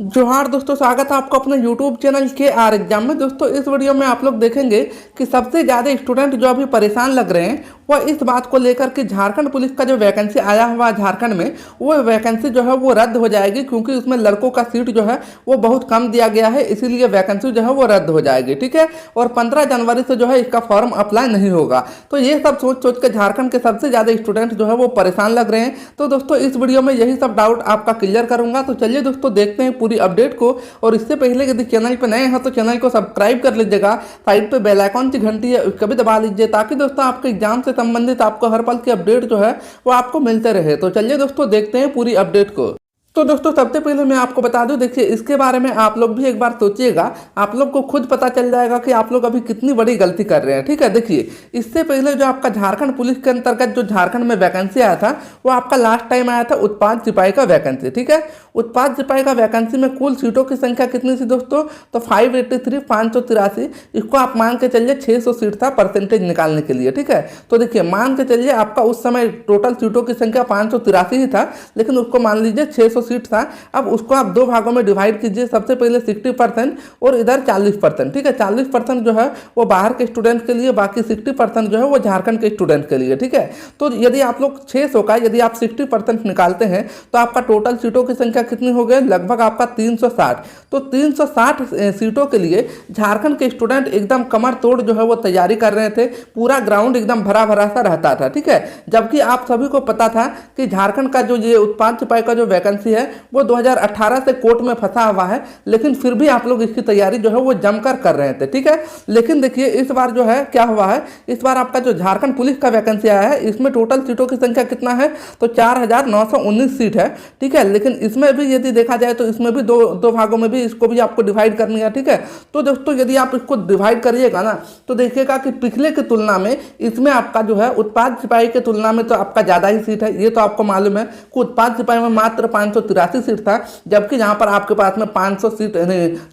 जोहार दोस्तों, स्वागत है आपको अपने YouTube चैनल के आर एग्जाम में। दोस्तों इस वीडियो में आप लोग देखेंगे कि सबसे ज़्यादा स्टूडेंट जो अभी परेशान लग रहे हैं वह इस बात को लेकर कि झारखंड पुलिस का जो वैकेंसी आया हुआ है झारखंड में, वो वैकेंसी जो है वो रद्द हो जाएगी, क्योंकि उसमें लड़कों का सीट जो है वो बहुत कम दिया गया है, इसीलिए वैकेंसी जो है वो रद्द हो जाएगी। ठीक है, और 15 जनवरी से जो है इसका फॉर्म अप्लाई नहीं होगा। तो ये सब सोच सोच के झारखंड के सबसे ज़्यादा स्टूडेंट जो है वो परेशान लग रहे हैं। तो दोस्तों इस वीडियो में यही सब डाउट आपका क्लियर करूंगा। तो चलिए दोस्तों देखते हैं पूरी अपडेट को। और इससे पहले यदि चैनल पर नए हैं तो चैनल को सब्सक्राइब कर लीजिएगा, साइड पे बेल आइकॉन की घंटी है उसको भी दबा लीजिए, ताकि दोस्तों आपके एग्जाम से संबंधित आपको हर पल की अपडेट जो है वो आपको मिलते रहे। तो चलिए दोस्तों देखते हैं पूरी अपडेट को। तो दोस्तों सबसे पहले मैं आपको बता दूं, देखिए इसके बारे में आप लोग भी एक बार सोचिएगा, आप लोग को खुद पता चल जाएगा कि आप लोग अभी कितनी बड़ी गलती कर रहे हैं। ठीक है, देखिए इससे पहले जो आपका झारखंड पुलिस के अंतर्गत जो झारखंड में वैकेंसी आया था वो आपका लास्ट टाइम आया था उत्पाद सिपाही का वैकेंसी। ठीक है, उत्पाद सिपाही का वैकेंसी में कुल सीटों की संख्या कितनी थी दोस्तों? तो 583, 583। इसको आप मान के चलिए 600 सीट था परसेंटेज निकालने के लिए। ठीक है, तो देखिए मान के चलिए आपका उस समय टोटल सीटों की संख्या 583 ही था, लेकिन उसको मान लीजिए 600 सीट था। अब उसको आप दो भागों में डिवाइड कीजिए, सबसे पहले 60% और इधर 40%। ठीक है, 40% जो है वो बाहर के स्टूडेंट के लिए, बाकी 60% जो है वो झारखंड के स्टूडेंट के लिए। ठीक है, तो यदि आप लोग 600 का यदि आप 60% निकालते हैं तो आपका टोटल सीटों की संख्या कितनी हो गई? लगभग आपका 360। तो 360 सीटों के लिए झारखंड के स्टूडेंट एकदम कमर तोड़ जो है वो तैयारी कर रहे थे, पूरा ग्राउंड एकदम भरा भरा सा रहता था। ठीक है, जबकि आप सभी को पता था कि झारखंड का जो ये उत्पाद सिपाही का जो वैकेंसी है वो 2018 से कोर्ट में फंसा हुआ है, लेकिन फिर भी आप लोग इसकी तैयारी जो है वो जमकर कर रहे थे। ठीक है, लेकिन देखिए इस बार जो है क्या हुआ है, इस बार आपका जो झारखंड पुलिस का वैकेंसी आया है इसमें टोटल सीटों की संख्या कितना है? तो 4919 सीट है। ठीक है, लेकिन इसमें भी यदि देखा जाए तो इसमें भी दो भागों में भी इसको भी आपको डिवाइड करनी है। ठीक है, तो दोस्तों यदि आप इसको डिवाइड करिएगा ना तो देखिएगा कि पिछले की तुलना में इसमें आपका जो है उत्पाद सिपाही की तुलना में तो आपका ज़्यादा ही सीट है। ये तो आपको मालूम है कि उत्पाद सिपाही में मात्र 583 सीट था, जबकि यहाँ पर आपके पास में 500 सीट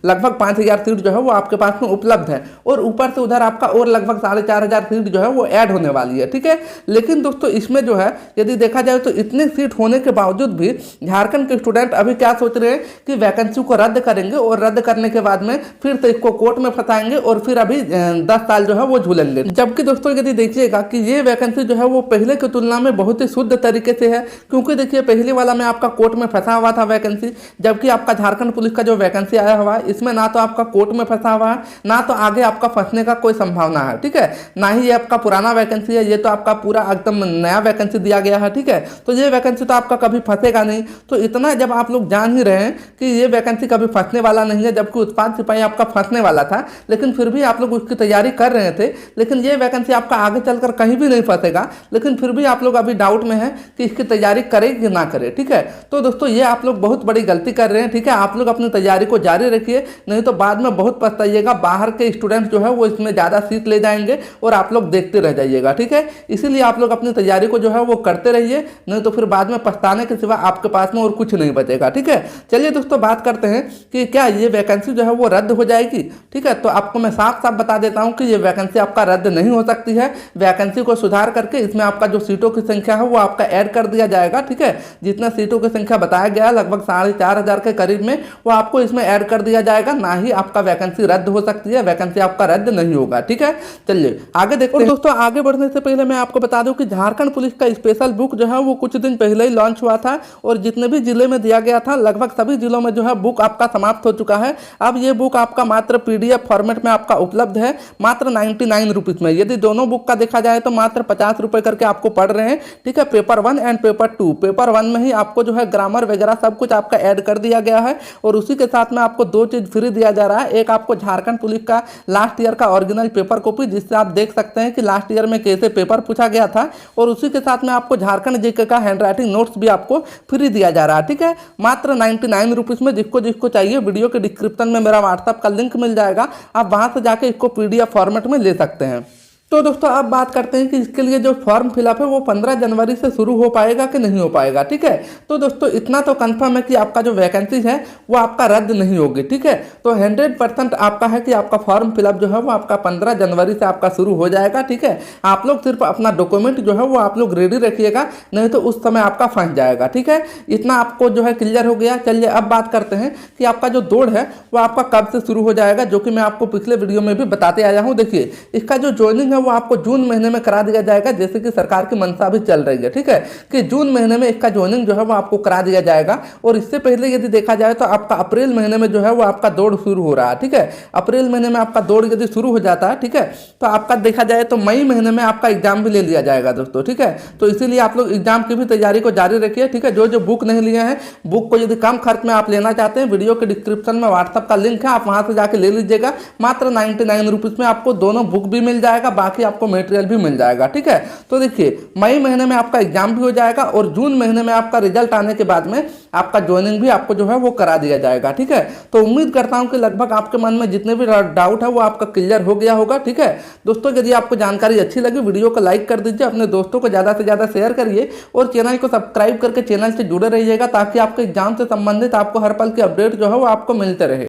लगभग 5000 सीट जो है वो आपके पास में उपलब्ध है, और ऊपर से उधर आपका और लगभग 4500 सीट जो है वो ऐड होने वाली है। ठीक है, लेकिन दोस्तों इसमें जो है यदि देखा जाए तो इतनी सीट होने के बावजूद भी झारखंड के स्टूडेंट अभी क्या सोच रहे हैं कि वैकेंसी को रद्द करेंगे, और रद्द करने के बाद में फिर तो इसको कोर्ट में फंसाएंगे और फिर अभी 10 साल जो है वो झूलेंगे। जबकि दोस्तों यदि देखिएगा कि ये वैकेंसी जो है वो पहले की तुलना में बहुत ही शुद्ध तरीके से है, क्योंकि देखिए पहले वाला में आपका कोर्ट में फंसा हुआ था वैकेंसी, जबकि आपका झारखंड पुलिस का जो वैकेंसी आया हुआ है इसमें ना तो आपका कोर्ट में फंसा हुआ है, ना तो आगे आपका फंसने का कोई संभावना है। ठीक है, ना ही ये आपका पुराना वैकेंसी है, ये तो आपका पूरा एकदम नया वैकेंसी दिया गया है। ठीक है, तो ये वैकेंसी तो आपका कभी फंसेगा नहीं। तो इतना जब आप लोग जान ही रहे हैं कि ये वैकेंसी कभी फंसने वाला नहीं है, जबकि उत्पाद सिपाही आपका फंसने वाला था, लेकिन फिर भी आप लोग उसकी तैयारी कर रहे थे, लेकिन ये वैकेंसी आपका आगे चलकर कहीं भी नहीं फंसेगा, लेकिन फिर भी आप लोग अभी डाउट में है कि इसकी तैयारी करें कि ना करें। ठीक है, तो दोस्तों ये आप लोग बहुत बड़ी गलती कर रहे हैं। ठीक है, आप लोग अपनी तैयारी को जारी रखिए, नहीं तो बाद में बहुत पछताइएगा। बाहर के स्टूडेंट जो है वो इसमें ज़्यादा सीट ले जाएंगे और आप लोग देखते रह जाइएगा। ठीक है, इसीलिए आप लोग अपनी तैयारी को जो है वो करते रहिए, नहीं तो फिर बाद में पछताने के सिवा आपके पास में और कुछ नहीं बचेगा। ठीक है, चलिए दोस्तों बात करते हैं कि क्या ये वैकेंसी जो है वो रद्द हो जाएगी। ठीक है, तो आपको मैं साफ साफ बता देता हूँ कि ये वैकेंसी आपका रद्द नहीं हो सकती है। वैकेंसी को सुधार करके इसमें आपका जो सीटों की संख्या है वो आपका ऐड कर दिया जाएगा। ठीक है, जितना सीटों की संख्या बताया गया है लगभग 4500 के करीब में, वो आपको इसमें ऐड कर दिया जाएगा। ना ही आपका वैकेंसी रद्द हो सकती है, वैकेंसी आपका रद्द नहीं होगा। ठीक है, चलिए आगे देखते हैं। दोस्तों आगे बढ़ने से पहले मैं आपको बता दूं कि झारखंड पुलिस का स्पेशल बुक जो है वो कुछ दिन पहले ही लॉन्च हुआ था, और जितने भी जिले में दिया गया था लगभग सभी जिलों में जो है बुक आपका समाप्त हो चुका है। अब ये बुक आपका मात्र PDF फॉर्मेट में आपका उपलब्ध है, मात्र 99 रुपीज़ में। यदि दोनों बुक का देखा जाए तो मात्र 50 रुपये करके आपको पड़ रहे हैं। ठीक है, पेपर 1 एंड पेपर 2। पेपर 1 में ही आपको जो है ग्रामर वगैरह सब कुछ आपका ऐड कर दिया गया है, और उसी के साथ में आपको 2 चीज़ फ्री दिया जा रहा है। एक आपको झारखंड पुलिस का लास्ट ईयर का ओरिजिनल पेपर कॉपी, जिससे आप देख सकते हैं कि लास्ट ईयर में कैसे पेपर पूछा गया था, और उसी के साथ में आपको झारखंड जीके का हैंड राइटिंग नोट्स भी आपको फ्री दिया जा रहा है। ठीक है, मात्र 99 रुपीज़ में। जिसको चाहिए वीडियो के डिस्क्रिप्शन में मेरा व्हाट्सएप का लिंक मिल जाएगा, आप वहां से जाके इसको PDF फॉर्मेट में ले सकते हैं। तो दोस्तों अब बात करते हैं कि इसके लिए जो फॉर्म फिलअप है वो 15 जनवरी से शुरू हो पाएगा कि नहीं हो पाएगा। ठीक है, तो दोस्तों इतना तो कंफर्म है कि आपका जो वैकेंसी है वो आपका रद्द नहीं होगी। ठीक है, तो 100% आपका है कि आपका फॉर्म फिलअप जो है वो आपका 15 जनवरी से आपका शुरू हो जाएगा। ठीक है, आप लोग सिर्फ अपना डॉक्यूमेंट जो है वो आप लोग रेडी रखिएगा, नहीं तो उस समय आपका फंस जाएगा। ठीक है, इतना आपको जो है क्लियर हो गया। चलिए अब बात करते हैं कि आपका जो दौड़ है वो आपका कब से शुरू हो जाएगा, जो कि मैं आपको पिछले वीडियो में भी बताते आया हूँ। देखिए, इसका जो ज्वाइनिंग है वो आपको जून महीने में करा दिया जाएगा, जैसे कि सरकार की मंशा भी चल रही है। ठीक है, कि जून महीने में इसका ज्वाइनिंग जो है वो आपको करा दिया जाएगा। और इससे पहले यदि देखा जाए तो आपका अप्रैल महीने में जो है वो आपका दौड़ शुरू हो रहा है। ठीक है, अप्रैल महीने में आपका दौड़ यदि शुरू हो जाता है, ठीक है, तो आपका देखा जाए तो मई महीने में आपका एग्जाम भी ले लिया जाएगा दोस्तों। ठीक है, तो इसीलिए आप लोग एग्जाम की भी तैयारी को जारी रखिए। ठीक है, जो जो बुक नहीं लिए हैं, बुक को यदि कम खर्च में आप लेना चाहते हैं, वीडियो के डिस्क्रिप्शन में व्हाट्सएप का लिंक है, आप वहां से जाके ले लीजिएगा। मात्र 99 रुपीज में आपको दोनों बुक भी मिल जाएगा, बाकी आपको मटेरियल भी मिल जाएगा। ठीक है, तो देखिए मई महीने में आपका एग्जाम भी हो जाएगा और जून महीने में आपका रिजल्ट आने के बाद में आपका ज्वाइनिंग भी आपको जो है वो करा दिया जाएगा। ठीक है, तो उम्मीद करता हूं कि लगभग आपके मन में जितने भी डाउट है वो आपका क्लियर हो गया होगा। ठीक है दोस्तों, यदि आपको जानकारी अच्छी लगी वीडियो को लाइक कर दीजिए, अपने दोस्तों को ज़्यादा से ज़्यादा शेयर करिए और चैनल को सब्सक्राइब करके चैनल से जुड़े रहिएगा, ताकि आपके एग्जाम से संबंधित आपको हर पल की अपडेट जो है वो आपको मिलते रहे।